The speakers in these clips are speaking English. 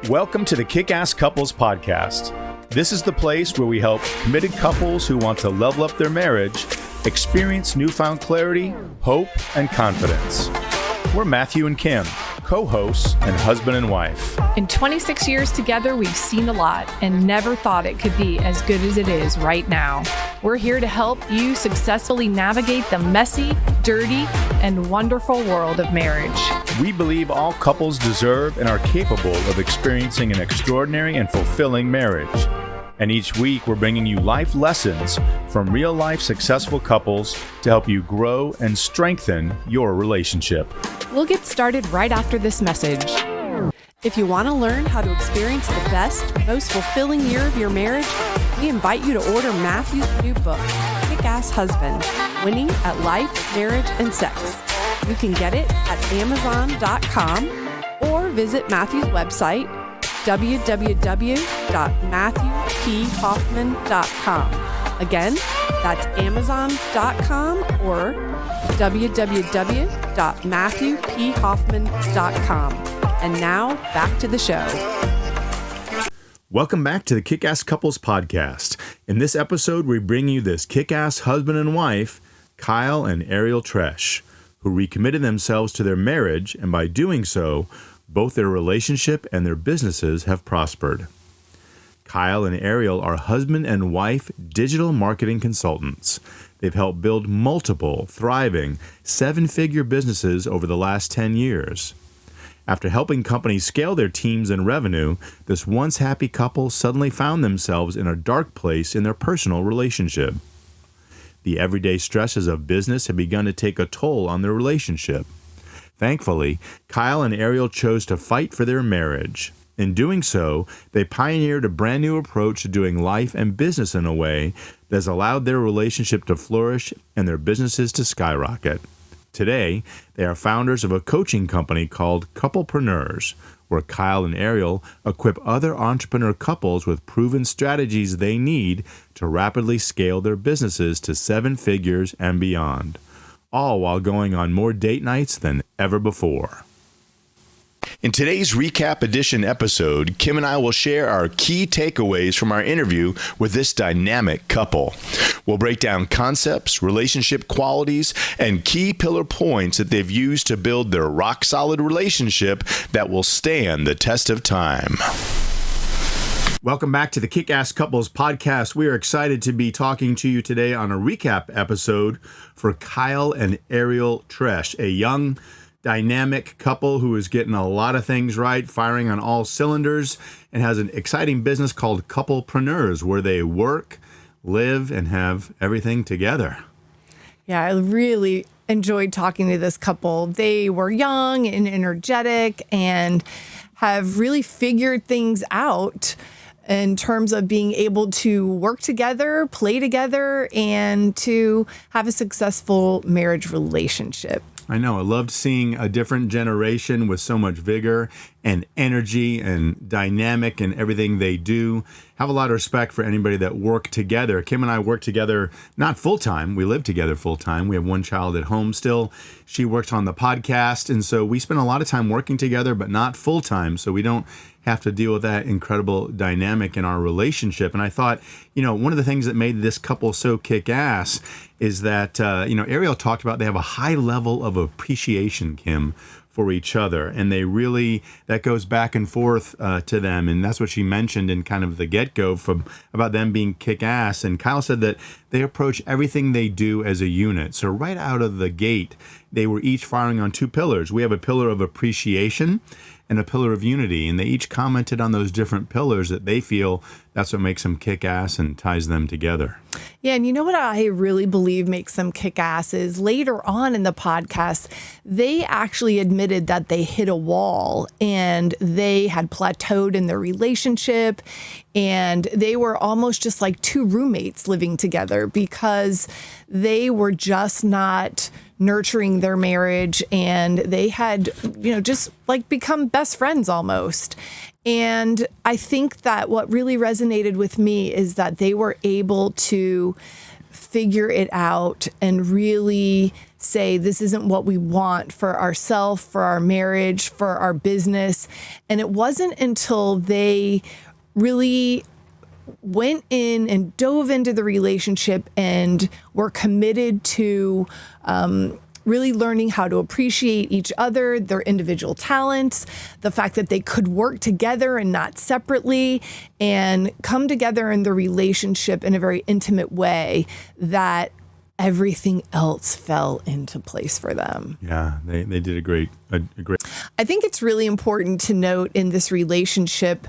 Welcome to the Kickass Couples Podcast. This is the place where we help committed couples who want to level up their marriage experience newfound clarity, hope, and confidence. We're Matthew and Kim, co-hosts and husband and wife. In 26 years together, we've seen a lot and never thought it could be as good as it is right now. We're here to help you successfully navigate the messy, dirty, and wonderful world of marriage. We believe all couples deserve and are capable of experiencing an extraordinary and fulfilling marriage. And each week, we're bringing you life lessons from real-life successful couples to help you grow and strengthen your relationship. We'll get started right after this message. If you want to learn how to experience the best, most fulfilling year of your marriage, we invite you to order Matthew's new book, Kickass Husband, Winning at Life, Marriage, and Sex. You can get it at Amazon.com or visit Matthew's website, www.matthewphoffman.com. Again, that's Amazon.com or www.matthewphoffman.com. And now, back to the show. Welcome back to the Kickass Couples Podcast. In this episode, we bring you this kick-ass husband and wife, Kyle and Ariel Tresch, who recommitted themselves to their marriage, and by doing so, both their relationship and their businesses have prospered. Kyle and Ariel are husband and wife digital marketing consultants. They've helped build multiple, thriving, seven-figure businesses over the last 10 years. After helping companies scale their teams and revenue, this once happy couple suddenly found themselves in a dark place in their personal relationship. The everyday stresses of business had begun to take a toll on their relationship. Thankfully, Kyle and Ariel chose to fight for their marriage. In doing so, they pioneered a brand new approach to doing life and business in a way that has allowed their relationship to flourish and their businesses to skyrocket. Today, they are founders of a coaching company called Couplepreneurs, where Kyle and Ariel equip other entrepreneur couples with proven strategies they need to rapidly scale their businesses to seven figures and beyond, all while going on more date nights than ever before. In today's recap edition episode, Kim and I will share our key takeaways from our interview with this dynamic couple. We'll break down concepts, relationship qualities, and key pillar points that they've used to build their rock-solid relationship that will stand the test of time. Welcome back to the Kick-Ass Couples Podcast. We are excited to be talking to you today on a recap episode for Kyle and Ariel Tresch, a young, dynamic couple who is getting a lot of things right, firing on all cylinders, and has an exciting business called Couplepreneurs, where they work, live, and have everything together. Yeah, I really enjoyed talking to this couple. They were young and energetic and have really figured things out in terms of being able to work together, play together, and to have a successful marriage relationship. I know. I loved seeing a different generation with so much vigor and energy and dynamic in everything they do. Have a lot of respect for anybody that work together. Kim and I work together, not full-time. We live together full-time. We have one child at home still. She works on the podcast. And so we spend a lot of time working together, but not full-time. So we don't have to deal with that incredible dynamic in our relationship. And I thought, one of the things that made this couple so kick-ass is that, Ariel talked about they have a high level of appreciation, Kim, for each other. And they really, that goes back and forth to them. And that's what she mentioned in kind of the get-go about them being kick-ass. And Kyle said that they approach everything they do as a unit. So right out of the gate, they were each firing on two pillars. We have a pillar of appreciation and a pillar of unity. And they each commented on those different pillars that they feel that's what makes them kick ass and ties them together. Yeah, and you know what I really believe makes them kick ass is later on in the podcast, they actually admitted that they hit a wall and they had plateaued in their relationship and they were almost just like two roommates living together because they were just not nurturing their marriage and they had, just like become best friends almost. And I think that what really resonated with me is that they were able to figure it out and really say, this isn't what we want for ourselves, for our marriage, for our business. And it wasn't until they really went in and dove into the relationship and were committed to really learning how to appreciate each other, their individual talents, the fact that they could work together and not separately, and come together in the relationship in a very intimate way, that everything else fell into place for them. Yeah, they did a great. I think it's really important to note in this relationship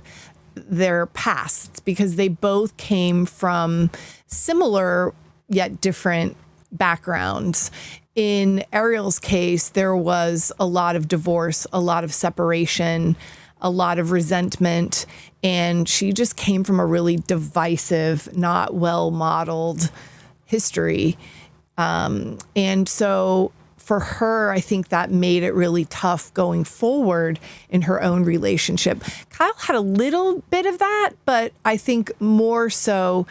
their pasts, because they both came from similar yet different backgrounds. In Ariel's case, there was a lot of divorce, a lot of separation, a lot of resentment, and she just came from a really divisive, not well-modeled history. And so for her, I think that made it really tough going forward in her own relationship. Kyle had a little bit of that, but I think more so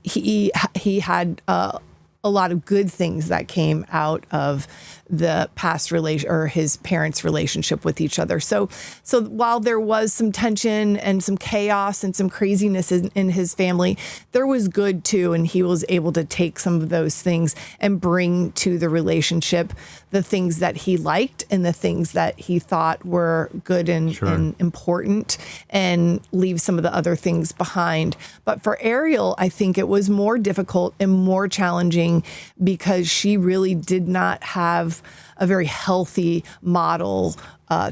he had a lot of good things that came out of the past relation, or his parents' relationship with each other. So while there was some tension and some chaos and some craziness in his family, there was good too. And he was able to take some of those things and bring to the relationship the things that he liked and the things that he thought were good and important, and leave some of the other things behind. But for Ariel, I think it was more difficult and more challenging because she really did not have a very healthy model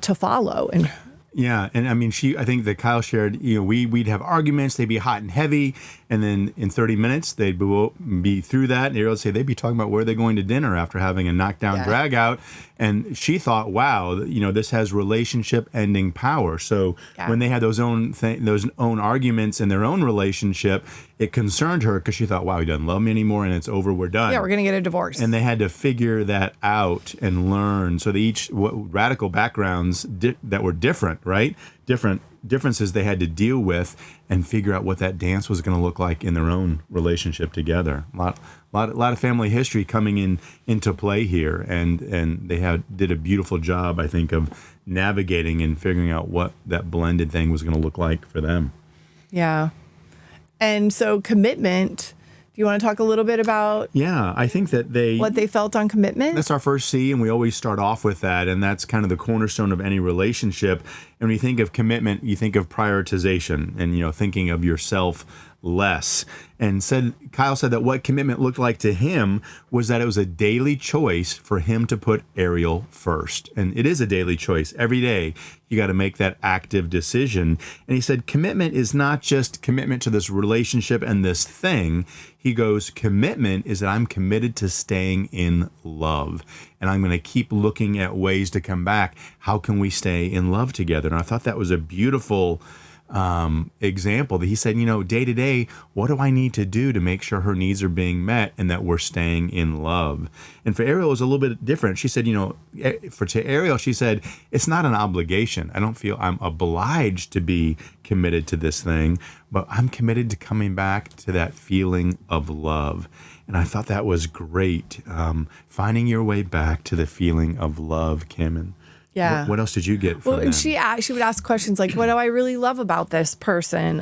to follow. And yeah, and I mean, I think that Kyle shared, we'd have arguments, they'd be hot and heavy, and then in 30 minutes, they'd be through that, and Ariel would say they'd be talking about where they're going to dinner after having a knockdown drag out, and she thought, wow, this has relationship ending power. So when they had those own arguments in their own relationship, it concerned her because she thought, wow, he doesn't love me anymore, and it's over, we're done. Yeah, we're going to get a divorce. And they had to figure that out and learn. So they each radical backgrounds that were different, right? Differences they had to deal with and figure out what that dance was going to look like in their own relationship together. A lot of family history coming into play here, and they did a beautiful job, I think, of navigating and figuring out what that blended thing was going to look like for them. Yeah. And so commitment, do you want to talk a little bit about I think that what they felt on commitment? That's our first C, and we always start off with that, and that's kind of the cornerstone of any relationship. And when you think of commitment, you think of prioritization and, thinking of yourself less. And Kyle said that what commitment looked like to him was that it was a daily choice for him to put Ariel first. And it is a daily choice. Every day, you got to make that active decision. And he said commitment is not just commitment to this relationship and this thing. He goes, commitment is that I'm committed to staying in love. And I'm going to keep looking at ways to come back. How can we stay in love together? And I thought that was a beautiful example that he said, day to day, what do I need to do to make sure her needs are being met and that we're staying in love? And for Ariel, it was a little bit different. She said, to Ariel, she said, it's not an obligation. I don't feel I'm obliged to be committed to this thing, but I'm committed to coming back to that feeling of love. And I thought that was great. Finding your way back to the feeling of love, Kim. And yeah. What else did you get from and she would ask questions like, what do I really love about this person?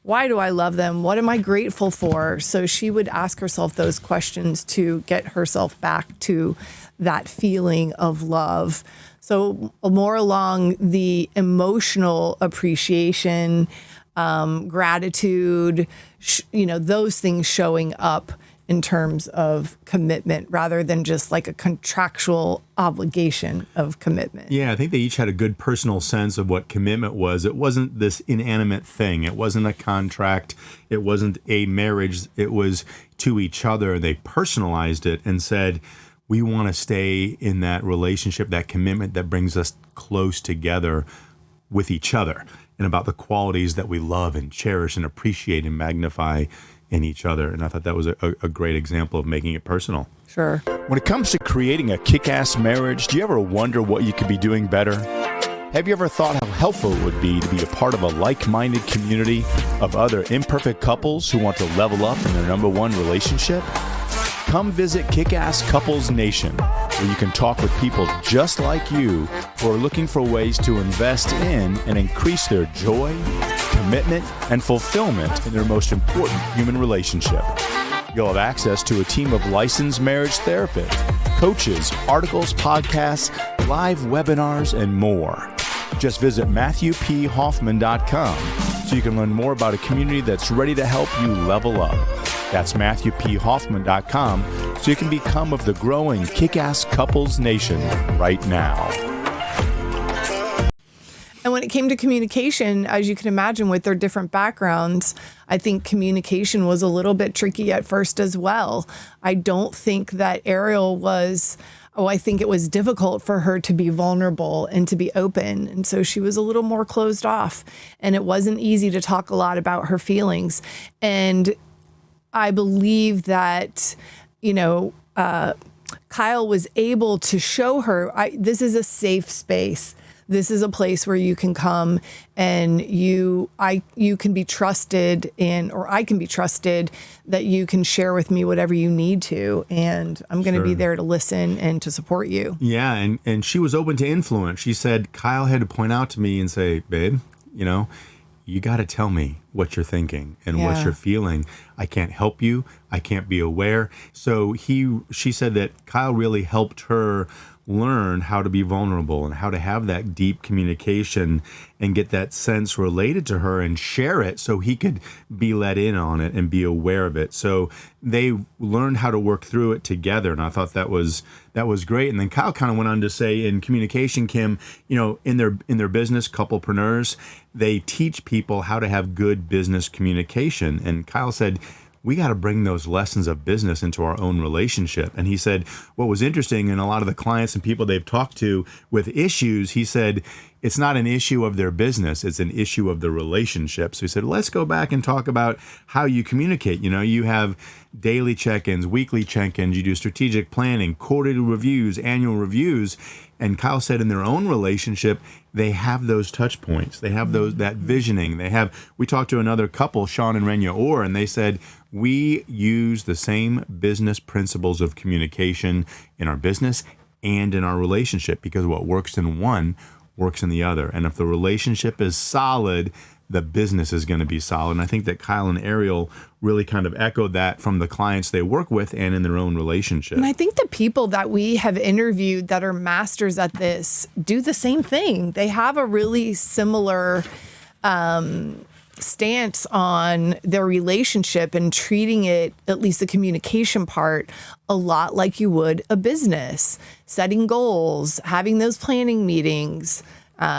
Why do I love them? What am I grateful for? So she would ask herself those questions to get herself back to that feeling of love. So more along the emotional appreciation, gratitude, those things showing up in terms of commitment rather than just like a contractual obligation of commitment. Yeah, I think they each had a good personal sense of what commitment was. It wasn't this inanimate thing. It wasn't a contract. It wasn't a marriage. It was to each other. They personalized it and said, we want to stay in that relationship, that commitment that brings us close together with each other and about the qualities that we love and cherish and appreciate and magnify in each other. And I thought that was a great example of making it personal. Sure. When it comes to creating a kick-ass marriage, do you ever wonder what you could be doing better? Have you ever thought how helpful it would be to be a part of a like-minded community of other imperfect couples who want to level up in their number one relationship? Come visit Kickass Couples Nation. where you can talk with people just like you who are looking for ways to invest in and increase their joy, commitment, and fulfillment in their most important human relationship. You'll have access to a team of licensed marriage therapists, coaches, articles, podcasts, live webinars, and more. Just visit MatthewPHoffman.com so you can learn more about a community that's ready to help you level up. That's MatthewPHoffman.com so you can become of the growing Kickass Couples Nation right now. And when it came to communication, as you can imagine, with their different backgrounds, I think communication was a little bit tricky at first as well. I don't think that Ariel was... I think it was difficult for her to be vulnerable and to be open. And so she was a little more closed off, and it wasn't easy to talk a lot about her feelings. And I believe that, Kyle was able to show her, this is a safe space. This is a place where you can come and you can be trusted or I can be trusted that you can share with me whatever you need to. And I'm going to be there to listen and to support you. Yeah. And she was open to influence. She said, Kyle had to point out to me and say, babe, you got to tell me what you're thinking and what you're feeling. I can't help you. I can't be aware. So she said that Kyle really helped her learn how to be vulnerable and how to have that deep communication and get that sense related to her and share it so he could be let in on it and be aware of it. So they learned how to work through it together. And I thought that was great. And then Kyle kind of went on to say in communication, Kim, in their business, Couplepreneurs, they teach people how to have good business communication. And Kyle said, we got to bring those lessons of business into our own relationship. And he said, what was interesting in a lot of the clients and people they've talked to with issues, he said, it's not an issue of their business, it's an issue of the relationship. So he said, let's go back and talk about how you communicate. You have daily check-ins, weekly check-ins, you do strategic planning, quarterly reviews, annual reviews. And Kyle said in their own relationship, they have those touch points. They have that visioning. We talked to another couple, Sean and Renya Orr, and they said, we use the same business principles of communication in our business and in our relationship, because what works in one works in the other. And if the relationship is solid, the business is going to be solid. And I think that Kyle and Ariel really kind of echoed that from the clients they work with and in their own relationship. And I think the people that we have interviewed that are masters at this do the same thing. They have a really similar stance on their relationship and treating it, at least the communication part, a lot like you would a business. Setting goals, having those planning meetings,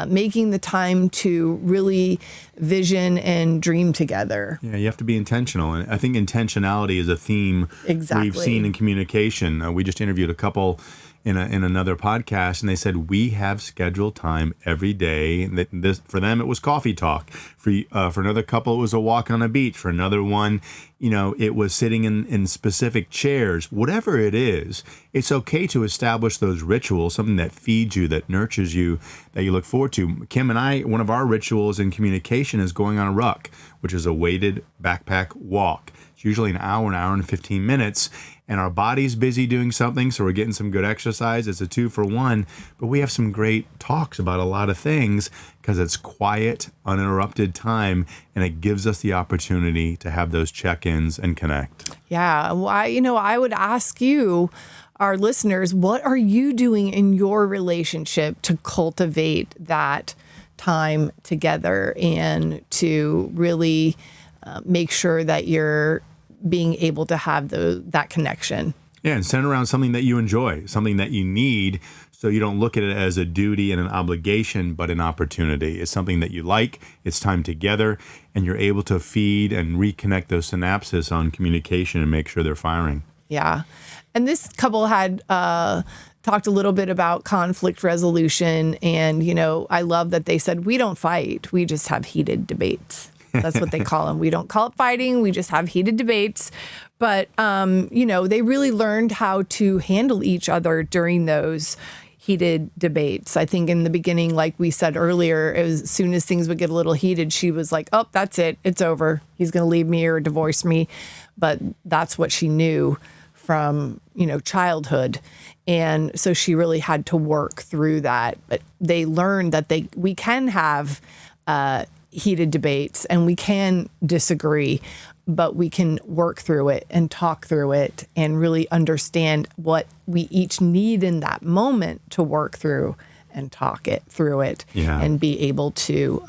making the time to really vision and dream together. Yeah, you have to be intentional. And I think intentionality is a theme we've seen in communication. We just interviewed a couple in another podcast, and they said, we have scheduled time every day. And for them, it was coffee talk. For another couple, it was a walk on a beach. For another one, it was sitting in specific chairs. Whatever it is, it's okay to establish those rituals, something that feeds you, that nurtures you, that you look forward to. Kim and I, one of our rituals in communication is going on a ruck, which is a weighted backpack walk. It's usually an hour and 15 minutes. And our body's busy doing something, so we're getting some good exercise. It's a 2-for-1, but we have some great talks about a lot of things because it's quiet, uninterrupted time, and it gives us the opportunity to have those check-ins and connect. Yeah, well, I would ask you, our listeners, what are you doing in your relationship to cultivate that time together and to really make sure that you're being able to have that connection? Yeah, and center around something that you enjoy, something that you need, so you don't look at it as a duty and an obligation, but an opportunity. It's something that you like, it's time together, and you're able to feed and reconnect those synapses on communication and make sure they're firing. Yeah. And this couple had talked a little bit about conflict resolution, and, I love that they said, we don't fight, we just have heated debates. That's what they call them. We don't call it fighting. We just have heated debates. But, they really learned how to handle each other during those heated debates. I think in the beginning, like we said earlier, as soon as things would get a little heated, she was like, oh, that's it. It's over. He's going to leave me or divorce me. But that's what she knew from, childhood. And so she really had to work through that. But they learned that we can have heated debates and we can disagree, but we can work through it and talk through it and really understand what we each need in that moment to work through and talk it through it and be able to,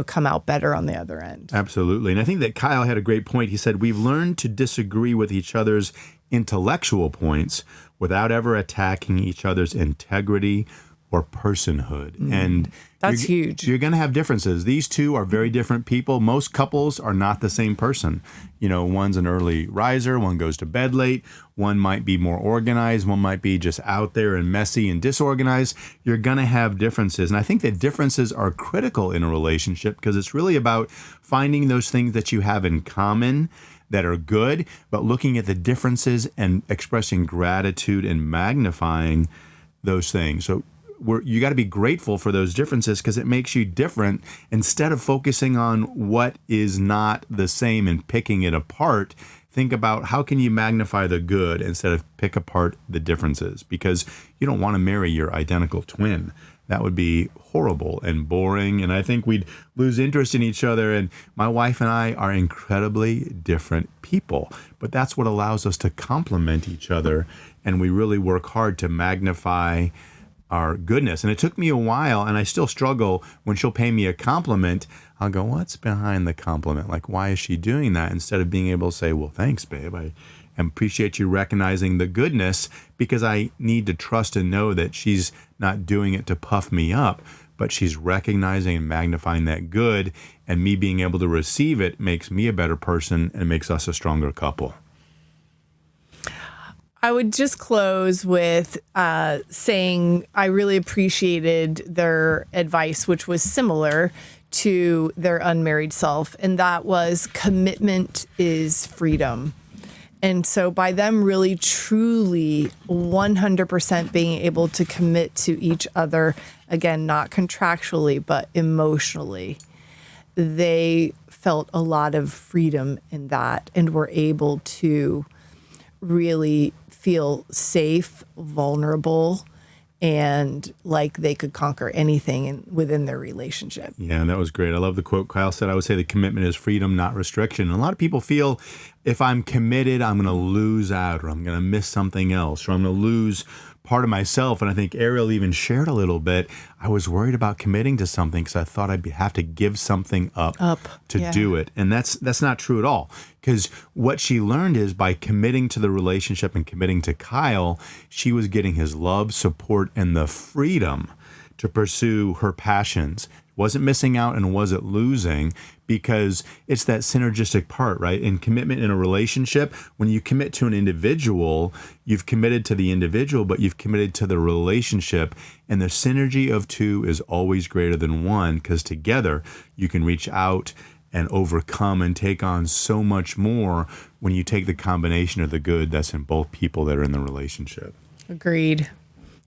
come out better on the other end. Absolutely. And I think that Kyle had a great point. He said, we've learned to disagree with each other's intellectual points without ever attacking each other's integrity or personhood. And that's huge. You're going to have differences. These two are very different people. Most couples are not the same person. One's an early riser, one goes to bed late, one might be more organized, one might be just out there and messy and disorganized. You're going to have differences. And I think that differences are critical in a relationship because it's really about finding those things that you have in common that are good, but looking at the differences and expressing gratitude and magnifying those things. So you got to be grateful for those differences because it makes you different instead of focusing on what is not the same and picking it apart. Think about how can you magnify the good instead of pick apart the differences, because you don't want to marry your identical twin. That would be horrible and boring, and I think we'd lose interest in each other. And my wife and I are incredibly different people, but that's what allows us to complement each other, and we really work hard to magnify our goodness. And it took me a while, and I still struggle when she'll pay me a compliment. I'll go, what's behind the compliment? Like, why is she doing that? Instead of being able to say, well, thanks, babe. I appreciate you recognizing the goodness, because I need to trust and know that she's not doing it to puff me up, but she's recognizing and magnifying that good, and me being able to receive it makes me a better person and makes us a stronger couple. I would just close with saying I really appreciated their advice, which was similar to their unmarried self, and that was commitment is freedom. And so by them really, truly 100% being able to commit to each other, again, not contractually, but emotionally, they felt a lot of freedom in that and were able to really feel safe, vulnerable, and like they could conquer anything within their relationship. Yeah, that was great. I love the quote Kyle said. I would say the commitment is freedom, not restriction. And a lot of people feel if I'm committed, I'm going to lose out, or I'm going to miss something else, or I'm going to lose part of myself. And I think Ariel even shared a little bit. I was worried about committing to something because I thought I'd have to give something up to do it. And that's not true at all. Because what she learned is by committing to the relationship and committing to Kyle, she was getting his love, support, and the freedom to pursue her passions. Wasn't missing out and wasn't losing, because it's that synergistic part, right? In commitment in a relationship, when you commit to an individual, you've committed to the individual, but you've committed to the relationship. And the synergy of two is always greater than one, because together you can reach out and overcome and take on so much more when you take the combination of the good that's in both people that are in the relationship. Agreed.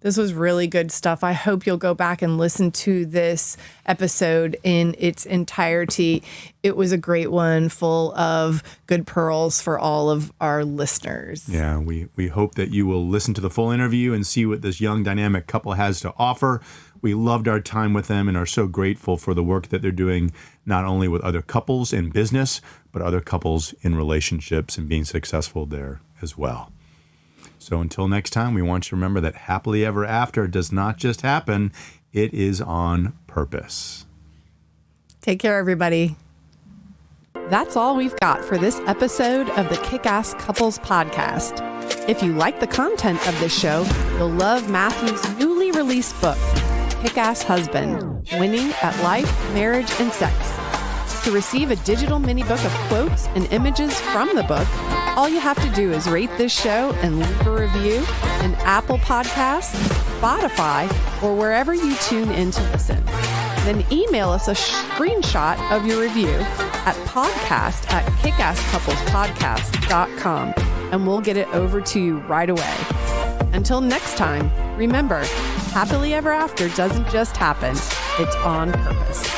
This was really good stuff. I hope you'll go back and listen to this episode in its entirety. It was a great one, full of good pearls for all of our listeners. Yeah, we hope that you will listen to the full interview and see what this young dynamic couple has to offer. We loved our time with them and are so grateful for the work that they're doing, not only with other couples in business, but other couples in relationships and being successful there as well. So until next time, we want you to remember that happily ever after does not just happen, it is on purpose. Take care, everybody. That's all we've got for this episode of the Kickass Couples Podcast. If you like the content of this show, you'll love Matthew's newly released book, Kickass Husband, Winning at Life, Marriage, and Sex. To receive a digital mini book of quotes and images from the book, all you have to do is rate this show and leave a review in Apple Podcasts, Spotify, or wherever you tune in to listen. Then email us a screenshot of your review at podcast@kickasscouplespodcast.com, and we'll get it over to you right away. Until next time, remember, happily ever after doesn't just happen, it's on purpose.